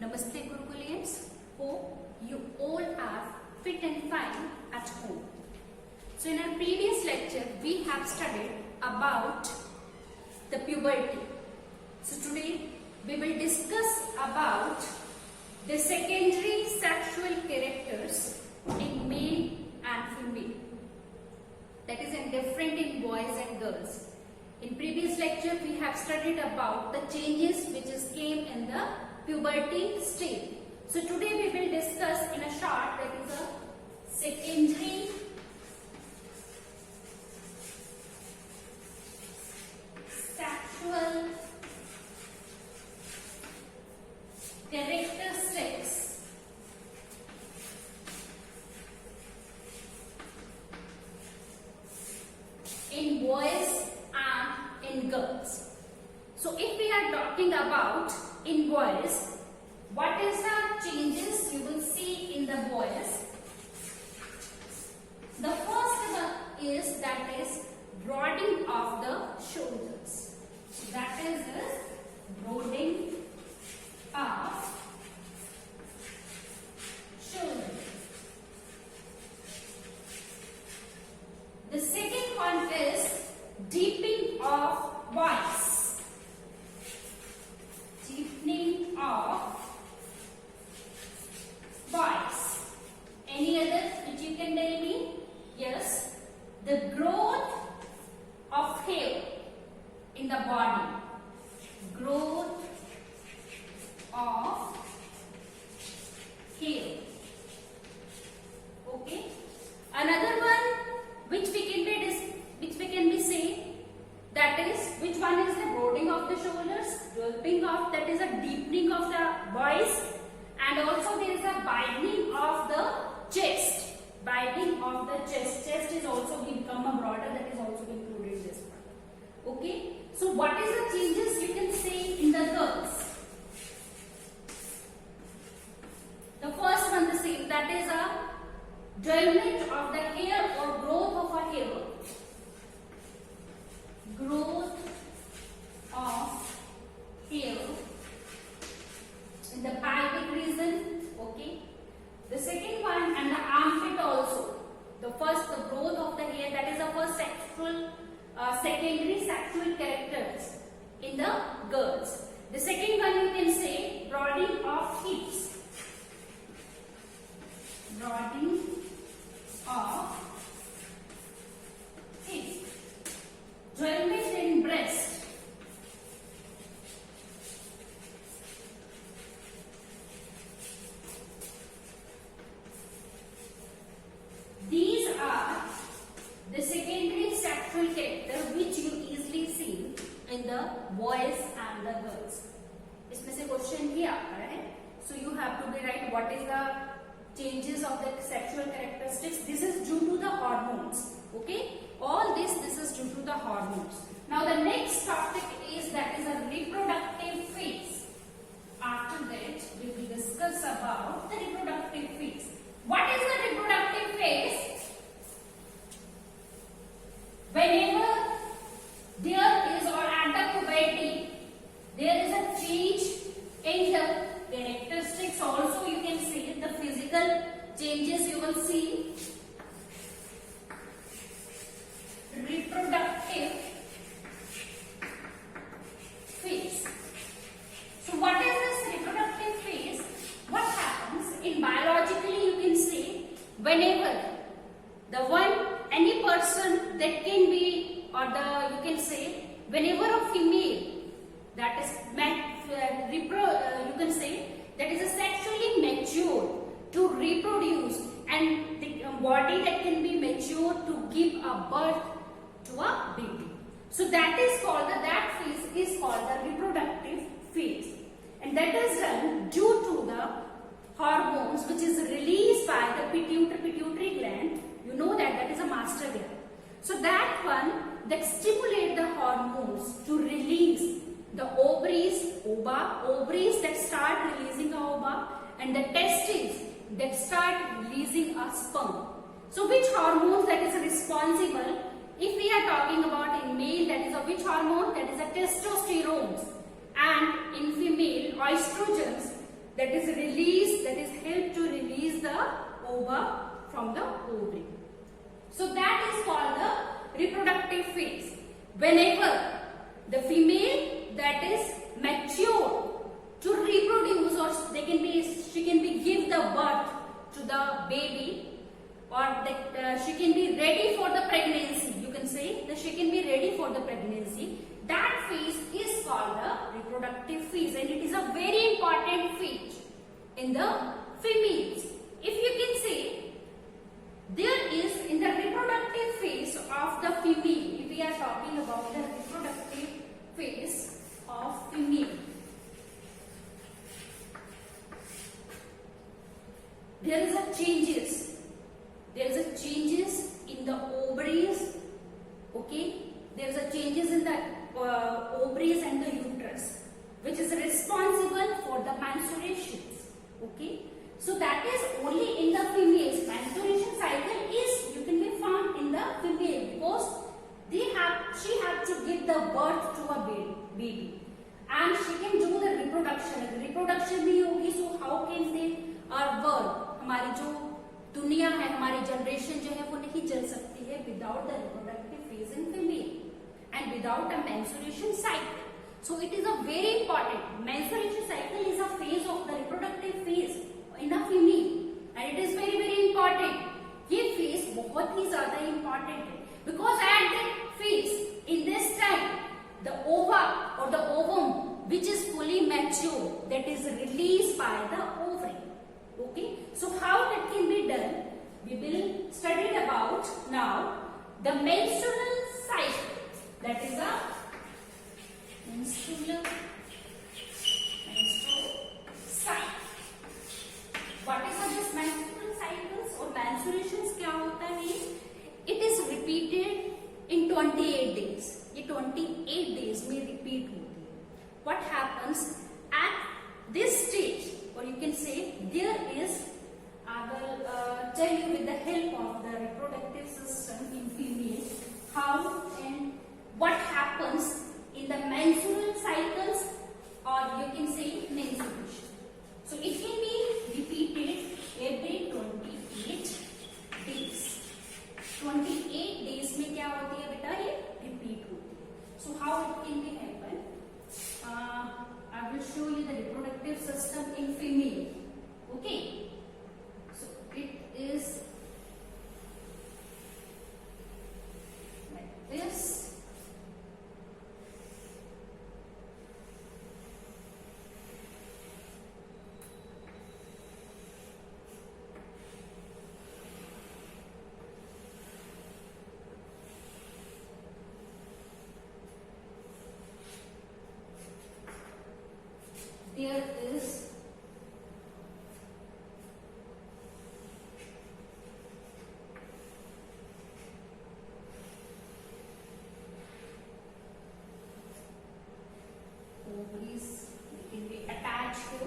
Namaste Gurukulians. Hope you all are fit and fine at home. So in our previous lecture we have studied about the puberty. So today we will discuss about the secondary sexual characters in male and female. That is different in boys and girls. In previous lecture we have studied about the changes which came in the puberty stage. So today we will discuss in a short, that is a secondary sexual characteristics in boys and in girls. So if we are talking about in boys, what is the changes you will see in the boys? The first one is that is broadening of the shoulders. That is broadening of shoulders. The second one is deepening of voice. Deepening of voice. Any other which you can tell me? Yes. The growth of hair in the body. Growth of hair. Okay. Another one which we can be say, that is, which one is the broadening of the shoulders, developing of, that is a deepening of the voice, and also there is a widening of the chest. Widening of the chest. Chest is also become a broader, that is also included in this one. Okay. So what is the changes you can see in the girls? The first one the same, that is a development of the hair or growth of a hair. Growth of hair in the pelvic region. Okay. The second one, and the armpit also. The first, the growth of the hair, that is the first secondary sexual characters in the girls. The second one you can say broadening of hips. Broadening of hips. Development in breast. These are the secondary sexual character which you easily see in the boys and the girls. इसमें से question भी आता है. So you have to be right. What is the changes of the sexual characteristics? This is due to the hormones. Okay. All this is due to the hormones. Now the next topic is that is a reproductive phase. After that we will discuss about the reproductive phase. What is the reproductive phase? Whenever there is or at the puberty, there is a change in the characteristics. Also you can see the physical changes you will see. Reproductive phase. So what is this reproductive phase? What happens in biologically you can say whenever the any person that can be, or the you can say whenever a female that is you can say that is a sexually mature to reproduce, and the body that can be mature to give a birth to a baby. So that is called that phase is called the reproductive phase, and that is done due to the hormones which is released by the pituitary gland. You know that is a master gland. So that one that stimulate the hormones to release the ovaries that start releasing a ova, and the testes that start releasing a sperm. So which hormones that is responsible? If we are talking about in male, that is a which hormone? That is a testosterone, and in female estrogens. that is released, that is help to release the ova from the ovary. So that is called the reproductive phase. Whenever the female that is mature to reproduce, or she can be give the birth to the baby, or that she can be ready for the pregnancy. You can say that she can be ready for the pregnancy. That phase is called the reproductive phase, and it is a very important phase in the females. If you can say, there is in the reproductive phase of the female, if we are talking about the reproductive phase of female, there is a changes. There is a changes in the ovaries. Okay, there is a changes in the ovaries and the uterus, which is responsible for the menstruations. Okay, so that is only in the females. Menstruation cycle is, you can be found in the female, because she have to give the birth to a baby, and she can do the reproduction. अगर reproduction नहीं होगी, so how can they our world, हमारी जो दुनिया है, हमारी generation जो है, वो नहीं चल सकती है without the reproductive phase in female and without a menstruation cycle. So it is a very important. Menstruation cycle is a phase of the reproductive phase in a female, and it is very very important. ये phase बहुत ही ज़्यादा important है, because at that phase, in this time, the ova or the ovum, which is fully mature, that is released by the ovary. Okay, so how that can be done? We will study about now the menstrual cycle. That is a menstrual cycle. What is this menstrual cycles or menstruations? क्या होता है? It is repeated in 28 days. ये 28 days में repeat होती है. What happens at this stage, or you can say there is, I will tell you with the help of the reproductive system in female how and what happens in the menstrual cycles, or you can say menstruation. So it can be repeated every 28 days. 28 days में क्या होती है बेटा? ये repeat होती है. So how it can be happen? I will show you the reproductive system in female. Okay. So it is like this. There is ovaries, they can be attached to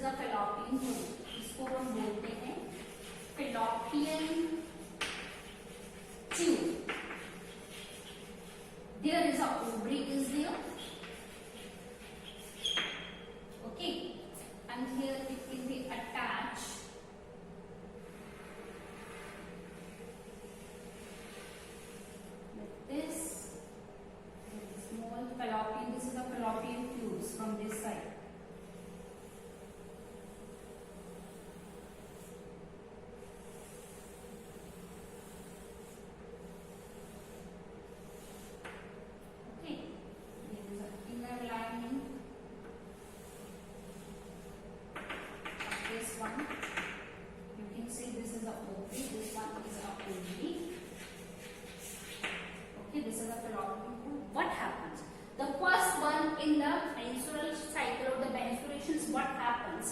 fallopian tube, इसको हम बोलते हैं fallopian tube. There is a ovary is there. Okay, and here it will be attached like this. Small fallopian, this is a fallopian tubes from this side. You can see this is a ovary, this one is a ovary. Okay, this is a fallopian tube. What happens? The first one in the menstrual cycle or the menstruations, what happens?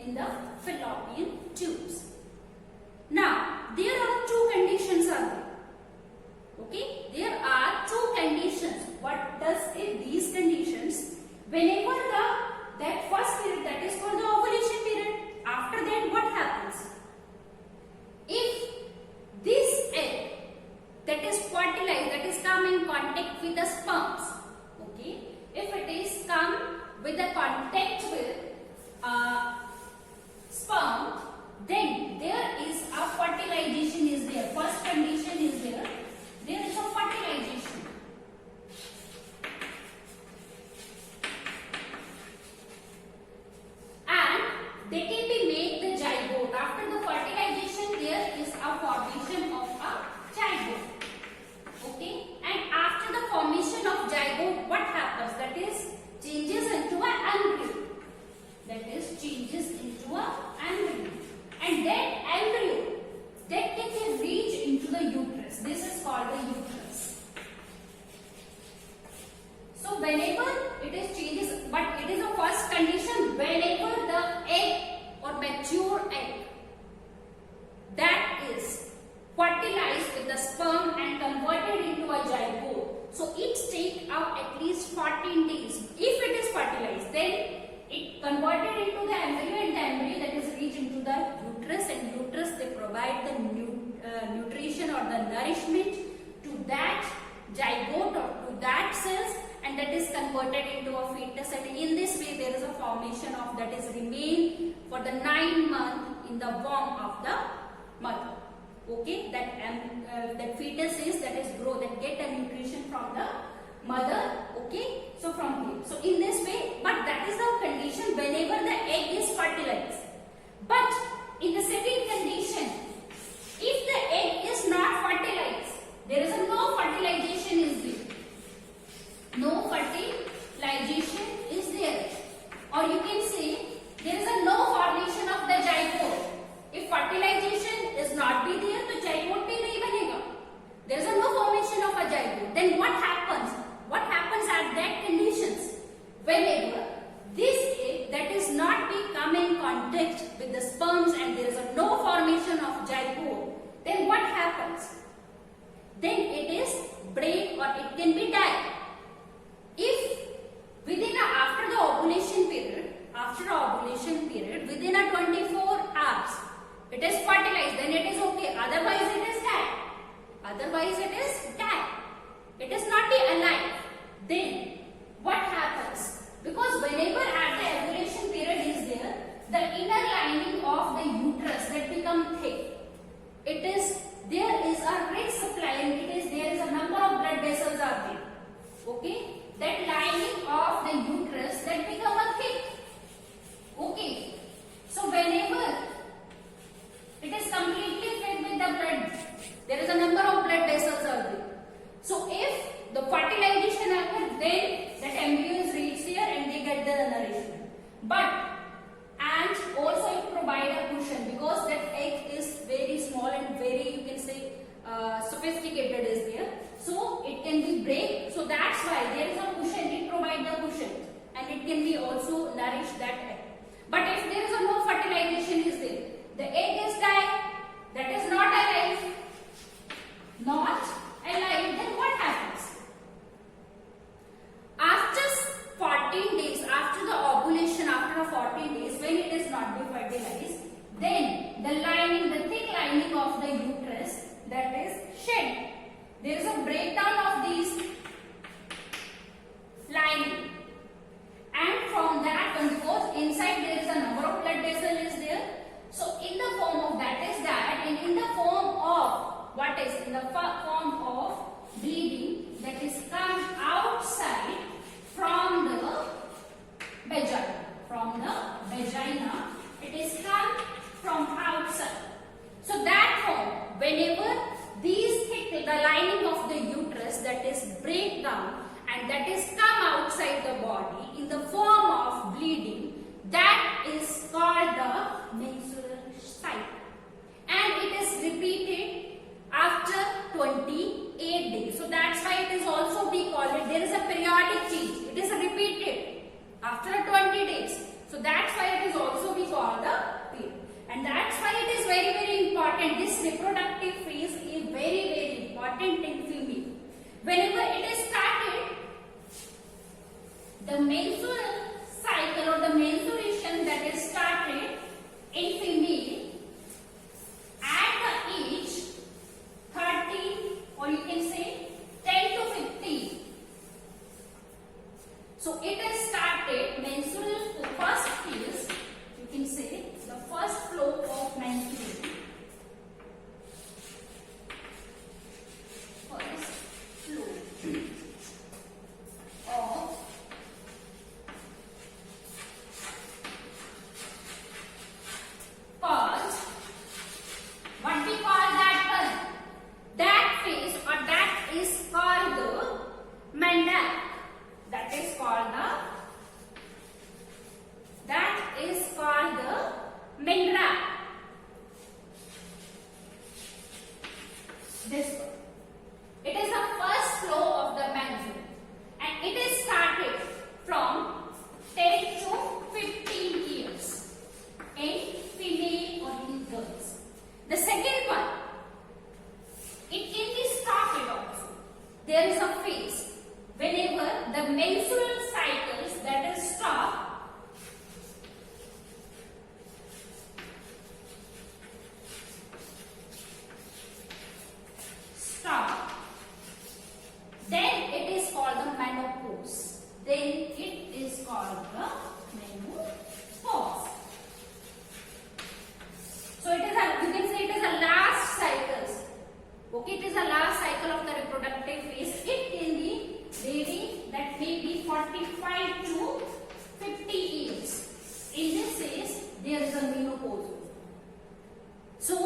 in the fallopian tubes. Now, there are two conditions are there. Okay, there are two conditions. What does these conditions? Whenever that first period, that is called the ovulation period. After that, what happens? If this egg that is fertilized, that is come in contact with the sperms, okay, if it is come with the contact with sperm, then there is a fertilization is there. First condition is there. There is a fertilization. And they can be made the zygote. After the fertilization, there is a formation of a zygote. Okay? And after the formation of zygote, what happens? That is changes into an embryo. That is changes into an embryo. And that embryo that can be reached into the uterus. This is called the uterus. So whenever it is changes, but it is a first condition whenever the egg or mature egg that is fertilized with the sperm and converted into a zygote. So it takes out at least 14 days. If it is fertilized, then it converted into the embryo, and the embryo that is reached into the uterus, and uterus they provide the nutrition or the nourishment to that zygote or to that cells, and that is converted into a fetus, and in this way there is a formation of that is remain for the 9 months in the womb of the mother. Okay, that fetus is that is grow, that get the nutrition from the mother. Okay, so from here, so in this way, but that is the condition whenever the egg is fertilized. But in the second condition, if the egg is not fertilized, there is a no fertilization is there. No fertilization is there, or you can say there is a no formation of the zygote. If fertilization is not be there, तो zygote भी नहीं बनेगा. There is a no formation of a zygote. Then what happens? What happens at that conditions? Whenever this egg that is not be come in contact with the sperms and there is a no formation of zygote, then what happens? Then it is break or it can be die. If within after the ovulation period, within a 24 hours, it is fertilized, then it is okay. Otherwise, it is die. Otherwise, it is die. It is not be alive. Then what happens? Because whenever at the ovulation period is there, the inner lining of the uterus that become thick. There is a rich supply, and there is a number of blood vessels are there. Okay, that lining of the uterus that become a thick. Okay, so whenever it is completely filled with the blood, there is a number of blood vessels are there. So if the fertilization occurs, then that embryo is reached there and they get the nourishment. But and also it provide a cushion, because that egg is very small and very, you can say, sophisticated is there. So it can be break. So that's why there is a cushion. It provides the cushion, and it can be also nourish that egg. But if there is a no fertilization is there, the egg is died, that is not alive. Not alive, then what happens? After 14 days, after the ovulation, after 14 days, when it is not be fertilized, then the lining, the thick lining of the uterus, that is shed. There is a breakdown of these lining, and from that one, because inside there is a number of blood vessels is there. So in the form of that is that, and in the form of what is in the form of bleeding that is come outside from the vagina. From the vagina, it is come from outside. So that form, whenever these thick, the lining of the uterus that is break down and that is come outside the body in the form of bleeding, that is called the menstrual cycle, and it is repeated after 28 days. So that's why it is also be called, there is a periodic change. It is repeated after 20 days. So that's why it is also we call the period. And that's why it is very, very important. This reproductive phase is very, very important in female. Whenever it is started, the menstrual cycle or the menstruation that is started in female at the age 30, or you can say 10 to 15. So it is started menstrual first phase, you can say the first flow of menstruation. First flow of first, what we call that one? That phase or that is called the menarche. That is called the menarche. This one. It is the first flow of the menstruation, and it is started from 10 to 15 years in female or in girls. The second one, it can be stopped also. There is a phase whenever the menstrual cycles that is stopped. Then it is called the menopause. Then it is called the menopause. So it is a, you can say it is a last cycles. Okay, it is a last cycle of the reproductive phase. It can be varying, that may be 45 to 50 years. In this phase, there is a menopause. So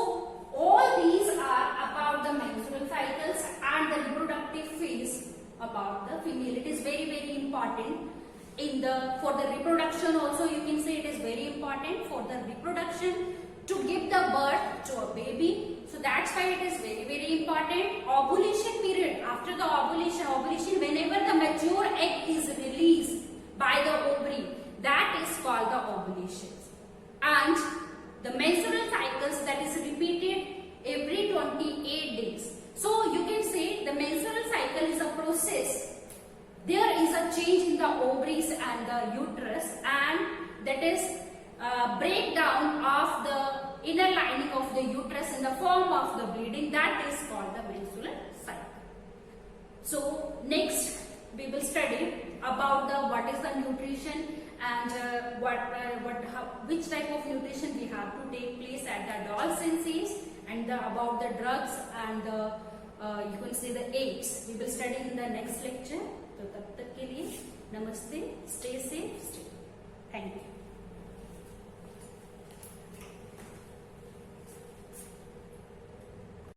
all these are about the menstrual cycles and the reproductive phase about the female. It is very, very important in the, for the reproduction also, you can say it is very important for the reproduction to give the birth to a baby. So that's why it is very, very important. Ovulation period, after the ovulation, whenever the mature egg is released by the ovary, that is called the ovulation. And the menstrual cycles, that is repeated every 28 days. So you can say the menstrual cycle is a process. There is a change in the ovaries and the uterus, and that is breakdown of the inner lining of the uterus in the form of the bleeding. That is called the menstrual cycle. So next we will study about the what is the nutrition and which type of nutrition we have to take place at the adolescence, and about the drugs and the you can say the AIDS. We will study in the next lecture. तो तब तक के लिए नमस्ते, stay safe, stay. Thank you.